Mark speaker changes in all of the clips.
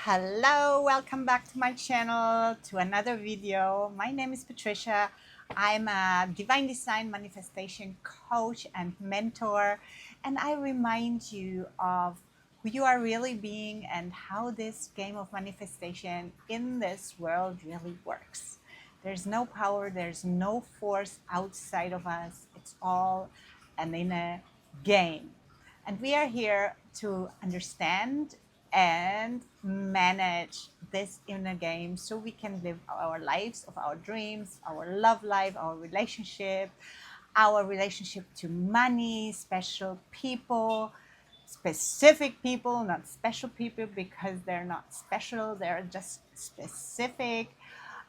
Speaker 1: Hello, welcome back to my channel, to another video. My name is Patricia. I'm a divine design manifestation coach and mentor, and I remind you of who you are really being and how this game of manifestation in this world really works. There's no power, there's no force outside of us. It's all an inner game. And we are here to understand and manage this inner game so we can live our lives of our dreams, our love life, our relationship to money, specific people, not special people because they're not special, they're just specific.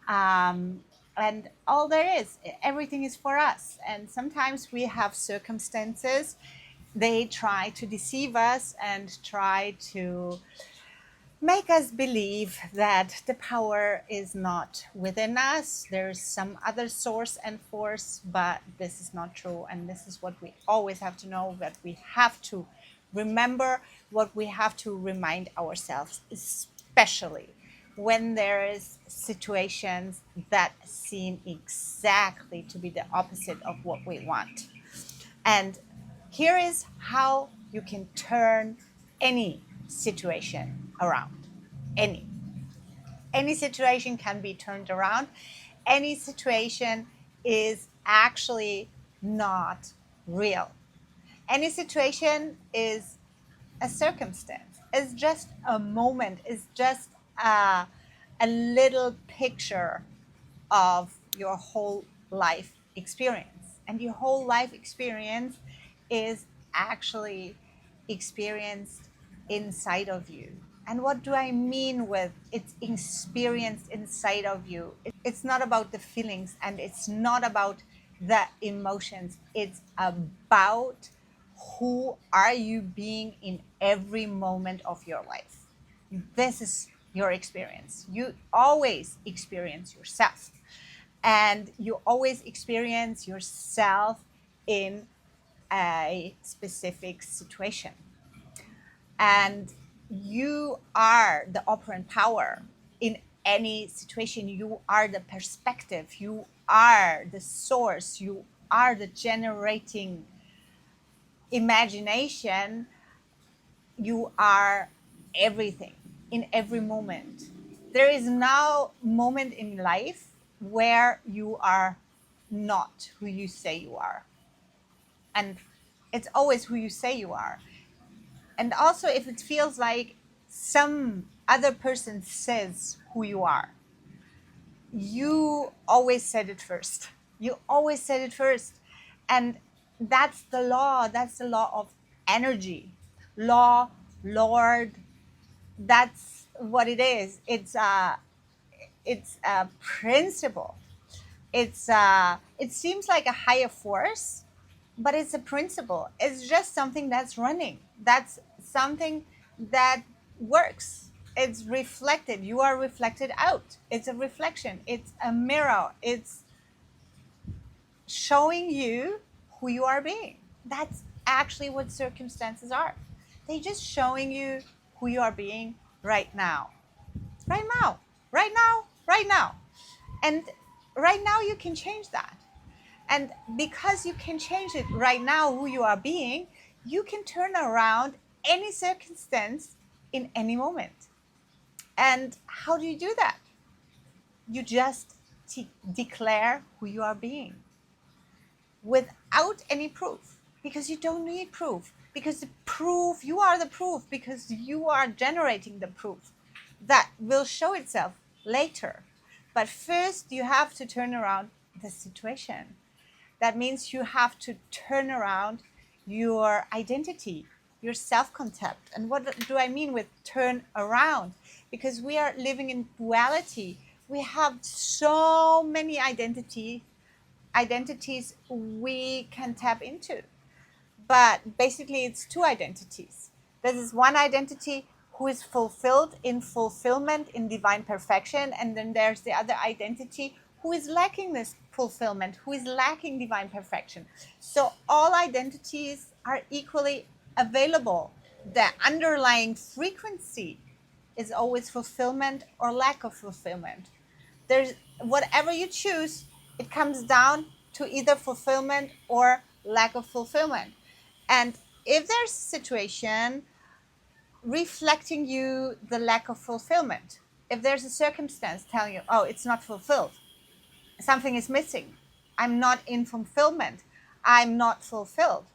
Speaker 1: And all there is, everything is for us. And sometimes we have circumstances, they try to deceive us and try to make us believe that the power is not within us. There's some other source and force, but this is not true. And this is what we always have to know, that we have to remember, what we have to remind ourselves, especially when there is situations that seem exactly to be the opposite of what we want. And here is how you can turn any situation around. Any situation can be turned around. Any situation is actually not real. Any situation is a circumstance. It's just a moment. It's just a little picture of your whole life experience. And your whole life experience is actually experienced inside of you. And what do I mean with it's experienced inside of you? It's not about the feelings and it's not about the emotions. It's about who are you being in every moment of your life. This is your experience. You always experience yourself. And you always experience yourself in a specific situation. And you are the operant power in any situation. You are the perspective. You are the source. You are the generating imagination. You are everything in every moment. There is no moment in life where you are not who you say you are. And it's always who you say you are. And also, if it feels like some other person says who you are, you always said it first. You always said it first. And that's the law. That's the law of energy. Law, Lord, that's what it is. It's a principle. It seems like a higher force, but it's a principle. It's just something that's running. That's something that works. It's reflected. You are reflected out. It's a reflection. It's a mirror. It's showing you who you are being. That's actually what circumstances are. They're just showing you who you are being right now. Right now. Right now. Right now. And right now you can change that. And because you can change it right now, who you are being, you can turn around any circumstance in any moment. And how do you do that? You just declare who you are being without any proof, because you don't need proof. Because the proof, you are the proof, because you are generating the proof that will show itself later. But first, you have to turn around the situation. That means you have to turn around your identity, your self-concept. And what do I mean with turn around? Because we are living in duality. We have so many identities we can tap into. But basically, it's two identities. This is one identity who is fulfilled in fulfillment, in divine perfection. And then there's the other identity who is lacking this fulfillment, who is lacking divine perfection. So all identities are equally available. The underlying frequency is always fulfillment or lack of fulfillment. There's whatever you choose, it comes down to either fulfillment or lack of fulfillment. And if there's a situation reflecting you the lack of fulfillment, if there's a circumstance telling you, oh, it's not fulfilled, something is missing, I'm not in fulfillment, I'm not fulfilled,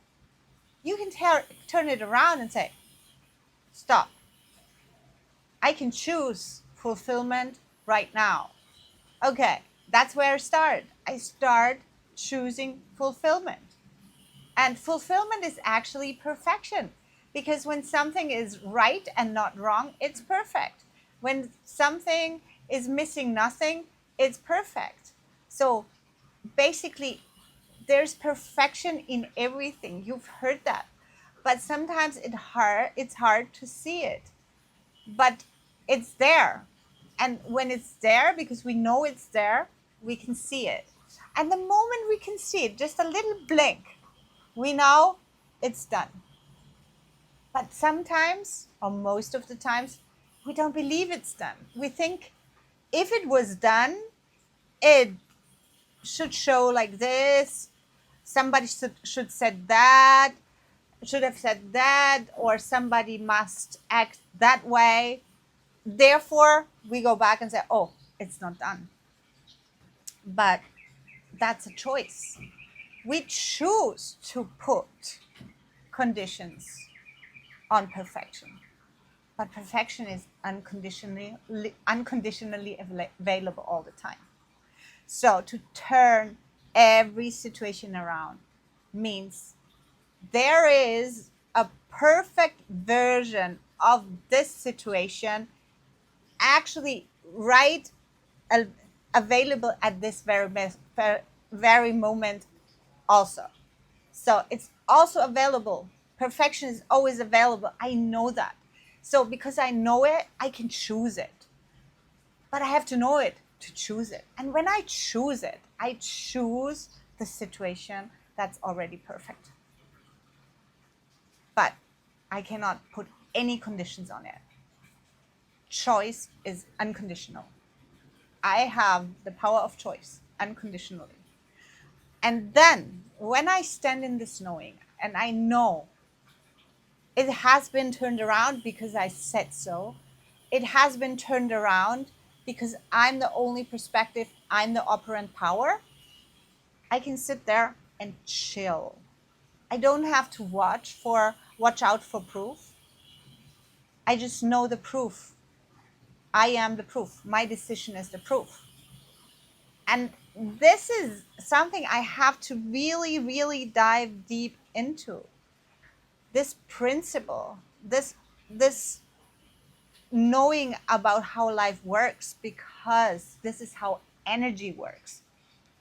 Speaker 1: you can turn it around and say, stop. I can choose fulfillment right now. Okay, that's where I start. I start choosing fulfillment. And fulfillment is actually perfection. Because when something is right and not wrong, it's perfect. When something is missing nothing, it's perfect. So basically, there's perfection in everything. You've heard that. But sometimes it's hard to see it. But it's there. And when it's there, because we know it's there, we can see it. And the moment we can see it, just a little blink, we know it's done. But sometimes, or most of the times, we don't believe it's done. We think if it was done, it should show like this. Somebody should said that, should have said that, or somebody must act that way. Therefore, we go back and say, oh, it's not done. But that's a choice. We choose to put conditions on perfection. But perfection is unconditionally available all the time. So to turn every situation around means there is a perfect version of this situation actually right available at this very moment also. So it's also available. Perfection is always available. I know that. So because I know it, I can choose it. But I have to know it to choose it. And when I choose it, I choose the situation that's already perfect. But I cannot put any conditions on it. Choice is unconditional. I have the power of choice unconditionally. And then when I stand in this knowing and I know it has been turned around because I said so, it has been turned around because I'm the only perspective, I'm the operant power, I can sit there and chill. I don't have to watch out for proof. I just know the proof. I am the proof. My decision is the proof. And this is something I have to really, really dive deep into. This principle, this knowing about how life works, because this is how energy works.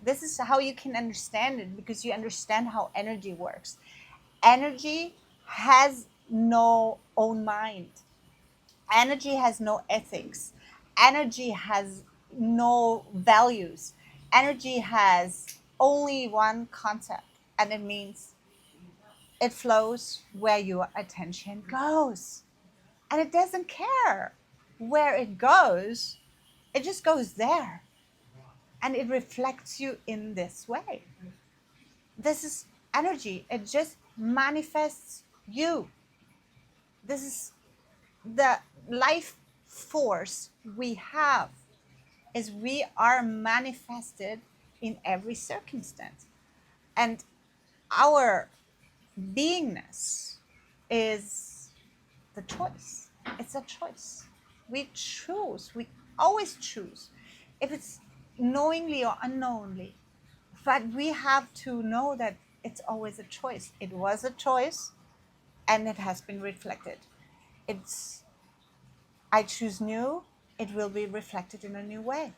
Speaker 1: This is how you can understand it, because you understand how energy works. Energy has no own mind. Energy has no ethics. Energy has no values. Energy has only one concept, and it means it flows where your attention goes. And it doesn't care where it goes, it just goes there. And it reflects you in this way. This is energy, it just manifests you. This is the life force we have, is we are manifested in every circumstance. And our beingness is the choice. It's a choice. We choose. We always choose. If it's knowingly or unknowingly. But we have to know that it's always a choice. It was a choice and it has been reflected. It's I choose new, it will be reflected in a new way.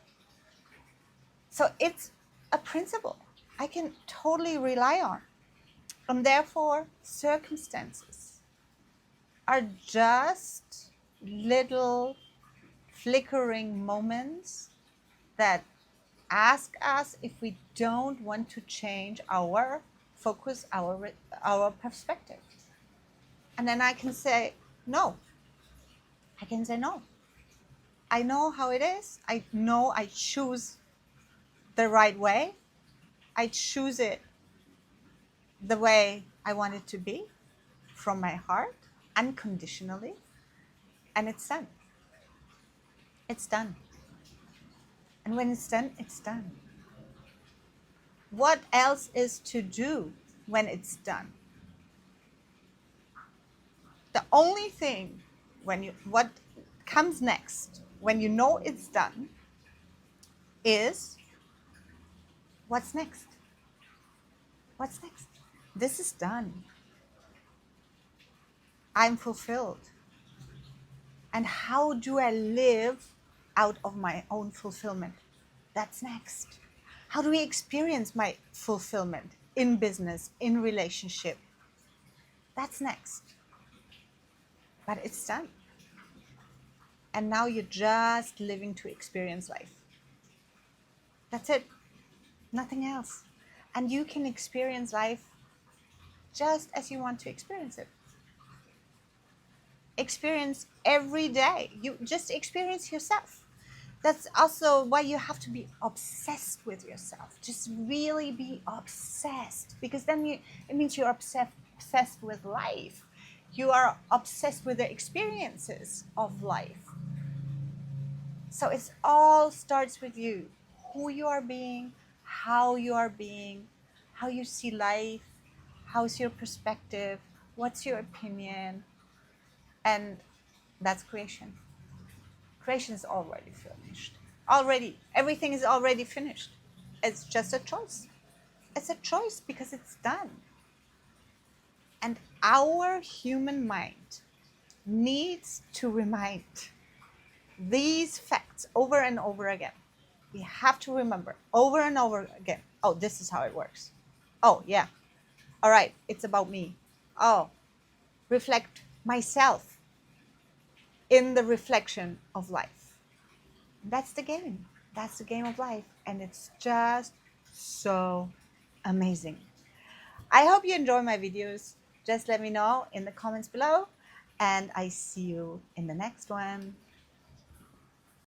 Speaker 1: So it's a principle I can totally rely on. And therefore, circumstances are just little flickering moments that ask us if we don't want to change our focus, our perspective. And then I can say no. I can say no. I know how it is. I know I choose the right way. I choose it the way I want it to be from my heart, unconditionally, and it's done. It's done. And when it's done, it's done. What else is to do when it's done? The only thing what comes next when you know it's done is what's next? What's next? This is done. I'm fulfilled. And how do I live out of my own fulfillment? That's next. How do we experience my fulfillment in business, in relationship? That's next. But it's done. And now you're just living to experience life. That's it. Nothing else. And you can experience life just as you want to experience it. Experience every day. You just experience yourself. That's also why you have to be obsessed with yourself. Just really be obsessed, because then it means you're obsessed with life. You are obsessed with the experiences of life. So it all starts with you, who you are being, how you see life, how's your perspective, what's your opinion, and that's creation. Creation is already finished. Already, everything is already finished. It's just a choice. It's a choice because it's done. And our human mind needs to remind these facts over and over again. We have to remember over and over again. Oh, this is how it works. Oh, yeah. All right. It's about me. Oh, reflect myself in the reflection of life. That's the game. That's the game of life. And it's just so amazing. I hope you enjoy my videos. Just let me know in the comments below. And I see you in the next one.